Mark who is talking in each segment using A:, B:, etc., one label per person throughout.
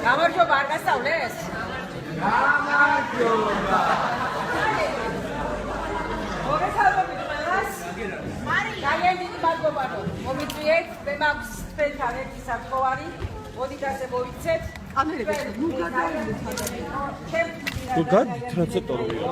A: გამარჯობა, არ გასწავლეს?
B: გამარჯობა.
A: მოგესალმებით ყველას. ძალიან დიდი მადლობა რომ მომიწვიეთ. მე მაქვს თქვენთან ერთი საკუთარი. მოდით ასე მოვიცეთ.
B: ამერიკაში ნუ გადავიდეთ.
C: თუ გატრანსპორტორია.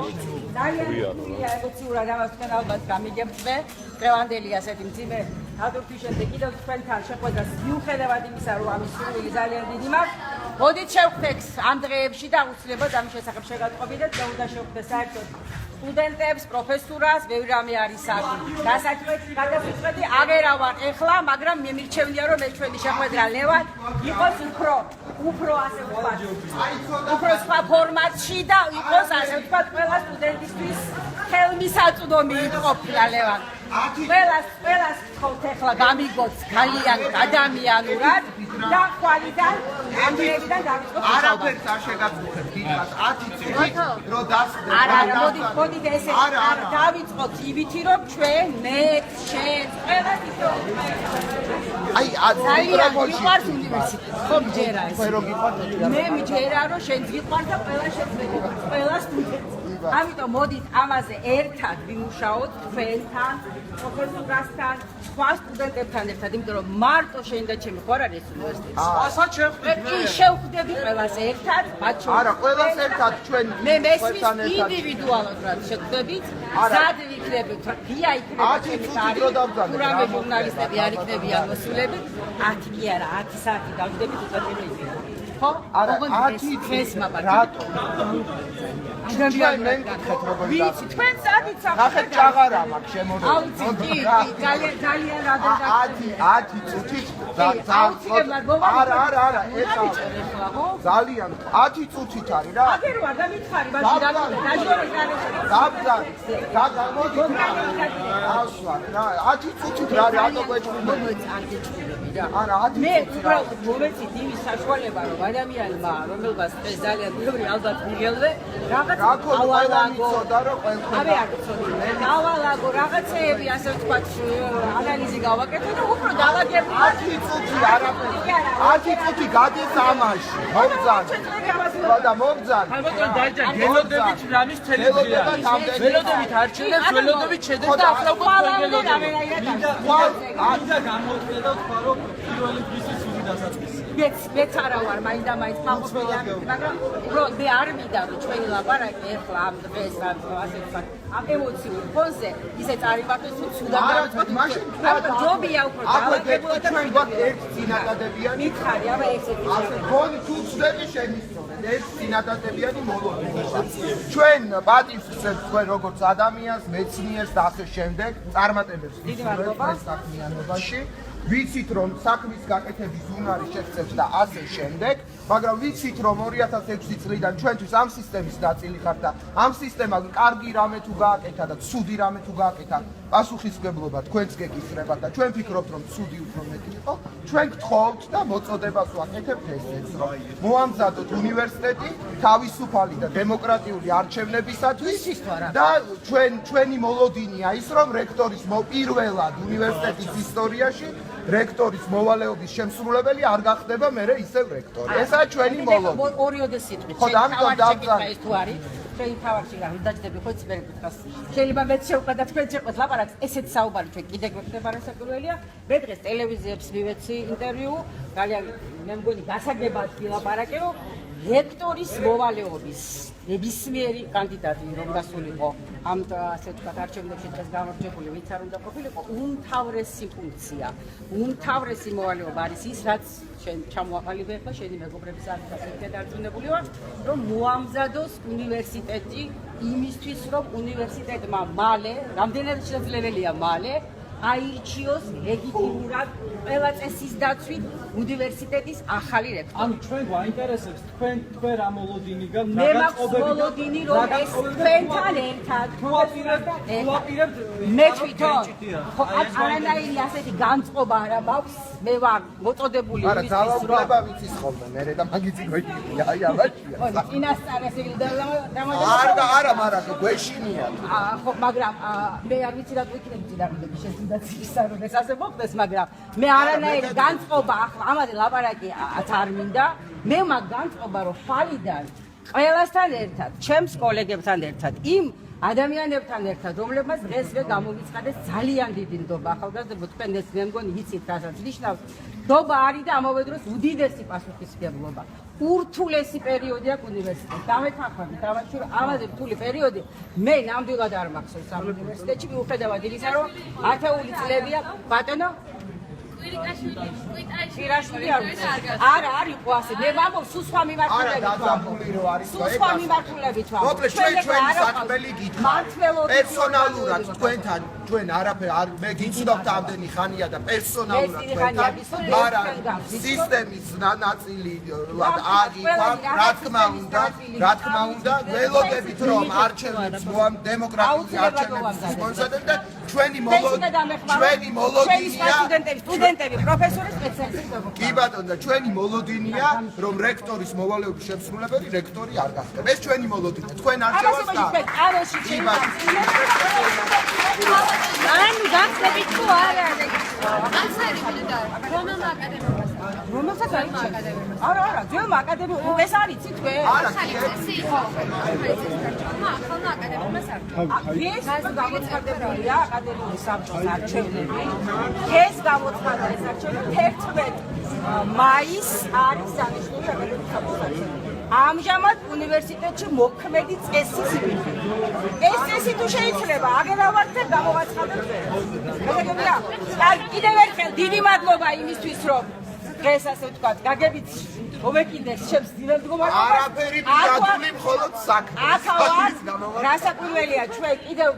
A: ძალიან ემოციურად ამას თქვენ ალბათ გამიგებთ მე. დღევანდელი ასეთი მძიმე დადრუქვის შემდეგ კიდევ თქვენთან შეხვედრას მიუხედავად იმისა, რომ ამის სურვილი ძალიან დიდი მაქვს. მოდით შევხვდეთ ამ დღეებში და აუცილებლად ამის შესახებ შეგატყობინეთ. მე უნდა შევხვდეთ საერთოდ სტუდენტებს, პროფესორას, ბევრი რამე არის გადასაწყვეტი აღერა ვარ ეხლა, მაგრამ მე მირჩევნია რომ ეს ჩვენი შეხვედრა ლევად იყოს უფრო ასე ვთქვათ, უფრო სხვა ფორმატში და იყოს ასე ვთქვათ ყველა სტუდენტისთვის ხელმისაწვდომი ყოფილა ლევად. ყველას ვთხოვთ ეხლა გამიგოთ ძალიან ადამიანურად და ხვალიდან ამ დღეებიდან დავიწყოთ.
B: არაფერს არ შეგაწუხებ დიდხანს 10 წუთით რო დასწრებ.
A: არა, მოდით ესე დავიწყოთ ივითი რომ ჩვენ მე შენ ყველას ისო
B: აი
A: ძალიან მიყვარს უნივერსიტეტი. ხო მჯერა ეს.
B: ხო რომ გიყვარს
A: მე მჯერა რომ შენ გიყვარს და ყველა შეძლებება. ყველა სტუდენტი. ამიტომ მოდით ამაზე ერთად ვიმუშაოთ თქვენთან, პროფესორასთან, სხვა სტუდენტებთან ერთად, იმიტომ რომ მარტო შენ და ჩემი ხარ არის უნივერსიტეტი.
B: ასაც შევხვდით
A: კი შევხვდები ყველას ერთად, მათ შორის.
B: არა, ყველას ერთად ჩვენ
A: მე მესმის ინდივიდუალურად რაც შევხვდებით, სად ვიქნებით, ვია იქნება ჩემი კარი, თუ რამე ჟურნალისტები არ იქნებიან მოსულები, 10 კი არა, 10 საათი დავდებით უწევრი. ხო?
B: არა, 10 დღეს რატო?
A: ჩვენ
B: მეკითხეთ როგორ
A: ვიცი, თქვენ სადით სახეთ.
B: ნახეთ ჭაღარა მაქვს შემოდი.
A: აუცი, კი, ძალიან რადენ და
B: 10 წუთით არა, ეხლა ძალიან 10 წუთით არის რა.
A: აგერ ვარ და მითხარი, ბაჭი რა დაჟორე
B: დაბძან, მოდი. ავსვა, რა 10 წუთით რა რატო გვეჭვმები?
A: არ გეჭვმები რა.
B: არა, 10
A: მე უბრალოდ მომეცით იმის საშუალება, რომ ადამიანმა, რომელსაც ეს ძალიან ბევრი ალბათ მიგელვე, რაღაც ავალაგო
B: და რომ ყველგან
A: აბე არ გწოდები. ავალაგო რაღაცეები, ასე ვთქვათ, ანალიზი გავაკეთე და უფრო დავაგებდი
B: 10 წუთი არაფერი. 10 წუთი გადის ამაში. მოგძან. და მოგძან.
C: ალბათ დაიჯა გელოდებით რამის თელევიზია. გელოდებით არჩევებს, გელოდებით შედეს და ახლა უკვე გელოდები.
A: მინდა
C: გამოწვია და თქვა რომ პირველი ფისის სული დასაწყისი.
A: მეც არა ვარ მაინდა-მაინც მაყოფილი, მაგრამ უბრალოდ მე არ მინდა რომ ჩვენი ლაპარაკი ახლა ამ დღეს ასე ვთქვათ, ამ ემოციურ ფონზე ისე წარიმართოს თუ ცუდად დავიწყოთ,
B: მაშინ
A: ჯობია უფრო დავაგებულად და
B: ჩვენ გვაქვს ერთი წინადადებიანი.
A: მითხარი, აბა ესეთი
B: ასე გონი თუ ცდები შემისწორეთ ეს წინადადებიანი მოლოდინება. ჩვენ პატივს ვცემთ თქვენ როგორც ადამიანს, მეცნიერს და ასე შემდეგ წარმატებებს ვისურვებთ ეს საქმიანობაში. ვიცით რომ საქმის გაკეთების უნარი შეცევს და ასე შემდეგ, მაგრამ ვიცით რომ 2006 წლიდან ჩვენთვის ამ სისტემის ნაწილი ხართ და ამ სისტემამ კარგი რამე თუ გააკეთა და ცუდი რამე თუ გააკეთა, პასუხისმგებლობა თქვენც გეკისრებათ და ჩვენ ვფიქრობთ რომ ცუდი უფრო მეტი იყო, ჩვენ გთხოვთ და მოწოდებას ვაკეთებთ ესეც, რომ მოამზადოთ უნივერსიტეტი თავისუფალი და დემოკრატიული არჩევნებისათვის და ჩვენი მოლოდინია ის რომ რექტორის პირველად უნივერსიტეტის ისტორიაში რექტორის მოვალეობის შემსრულებელი არ გახდება მერე ისევ რექტორი. ესაა ჩვენი მოლოდინი.
A: ორიოდე სიტყვით.
B: ხო და ამიტომ დავწან.
A: ეს თუ არის ჩვენი თავარში რა დაჭდები ხო ცბერკუთას. შეიძლება მეც შევყვა და თქვენ შეყვეთ ლაპარაკს, ესეც საუბარი ჩვენ კიდე გვეხდება რა საკურველია. მე დღეს ტელევიზიებს მივეცი ინტერვიუ, ძალიან მე მგონი გასაგებად ვილაპარაკე, რომ რექტორის მოვალეობის ნებისმიერი კანდიდატი რომ გასულიყო ამ ასე ვთქვათ არჩევნებში დღეს გამარჯვებული ვინც არ უნდა ყოფილიყო, უმთავრესი ფუნქცია, უმთავრესი მოვალეობა არის ის, რაც შენ ჩამოაყალიბე ახლა შენი მეგობრების არითაც ერთად დარწმუნებული ვარ, რომ მოამზადოს უნივერსიტეტი იმისთვის, რომ უნივერსიტეტმა მალე, რამდენად შესაძლებელია მალე აირჩიოს ლეგიტიმურად ყველა წესის დაცვით უნივერსიტეტის ახალი რექტორი.
C: ანუ ჩვენ გვაინტერესებს თქვენ რა მოლოდინი გაქვს,
A: მე მაქვს მოლოდინი რომ ეს თქვენთან ერთად
C: ვაპირებთ
A: მე თვითონ ხო არანაირი ასეთი განწყობა არა მაქვს, მე ვარ მოწოდებული
B: არა, ძალაუფლება ვიცის ხოლმე, მე და მაგიც გვეჭირია, აი ამაშია.
A: ხო, წინასწარ ესე
B: არა, მაგრამ გვეშინია.
A: ხო, მაგრამ მე არ ვიცი რა გვიქნები წინააღმდეგ შეძინდაც ისარო ეს ასე მოხდეს, მაგრამ მე არანაირი განწყობა ახლა ამაზე ლაპარაკი არ მინდა. მე მაგ განწყობა რომ ხვალიდან ყველასთან ერთად, ჩემს კოლეგებთან ერთად, იმ ადამიანებთან ერთად, რომლებმაც დღესვე გამოვიცხადეს ძალიან დიდი ნდობა ახალგაზრდებო, თქვენ ეს მე მგონი იცით რასაც ნიშნავს. ნდობა არის და ამავე დროს უდიდესი პასუხისმგებლობა. ურთულესი პერიოდი აქვს უნივერსიტეტში. დამეთანხმებით, დავაჩვირო, ამაზე რთული პერიოდი მე ნამდვილად არ მახსოვს ამ უნივერსიტეტში, მიუხედავად იმისა, რომ ათეული წლებია ბატონო კვირაშვილი არ იყო ასე. მე ვამბობ, სულ სხვა მიმართულებით ვამბობ. სულ სხვა მიმართულებით ვამბობ.
B: მოკლედ ჩვენ ჩვენი საქმელი გითხრა. პერსონალურად თქვენთან ჩვენ არაფერ არ მე გიცნობთ ამდენი ხანია და პერსონალურად თქვენთან მაგრამ სისტემის ნაწილი აგიქვა რა თქმა უნდა ველოდებით რომ არჩევნებს მოამ დემოკრატიული არჩევნების მონსადებ და ჩვენი მოლოდინია სტუდენტები პროფესორი სპეციალისტები კი ბატონო და ჩვენი მოლოდინია რომ რექტორის მოვალეობის შემსრულებელი რექტორი არ გახდება ეს ჩვენი მოლოდინია თქვენ არჩევას და კი ბატონო
D: ანუ გახსნებით თუ არა განსარი მინდა რომელმა აკადემიას
A: რომელსაც არა ძველმა აკადემიამ ეს არის იცით თქვენ
B: არა
D: ახალმა აკადემიას არ
A: ეს გამოცხადებულია აკადემიის საბჭოს არჩევნები ეს გამოცხადა ეს არჩევნები 11 მაისს არის დანიშნული აკადემიის საბჭოს არჩევნები ამჟამად უნივერსიტეტში მოქმედი წესის მიხედვით. ეს წესი თუ შეიძლება აგერავათ და გამოვაცხადოთ. მეგობრებია, კიდევ ერთხელ დიდი მადლობა იმისთვის, რომ დღეს ასე ვთქვათ, გაგებით მომეკიდეს ჩემს დილად მდგომარეობას.
B: არაფერი პირადული მხოლოდ საქმე.
A: ახალად რასაკვირველია, ჩვენ კიდევ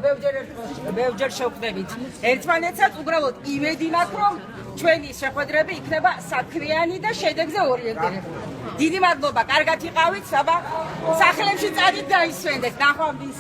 A: ბევრჯერ შევხვდებით ერთმანეთსაც, უბრალოდ იმედი მაქვს, რომ ჩვენი შეხვედრები იქნება საქმიანი და შედეგზე ორიენტირებული. დიდი მადლობა, კარგად იყავით, საბა სახლებში წადით და ისვენდეთ, ნახვამდის.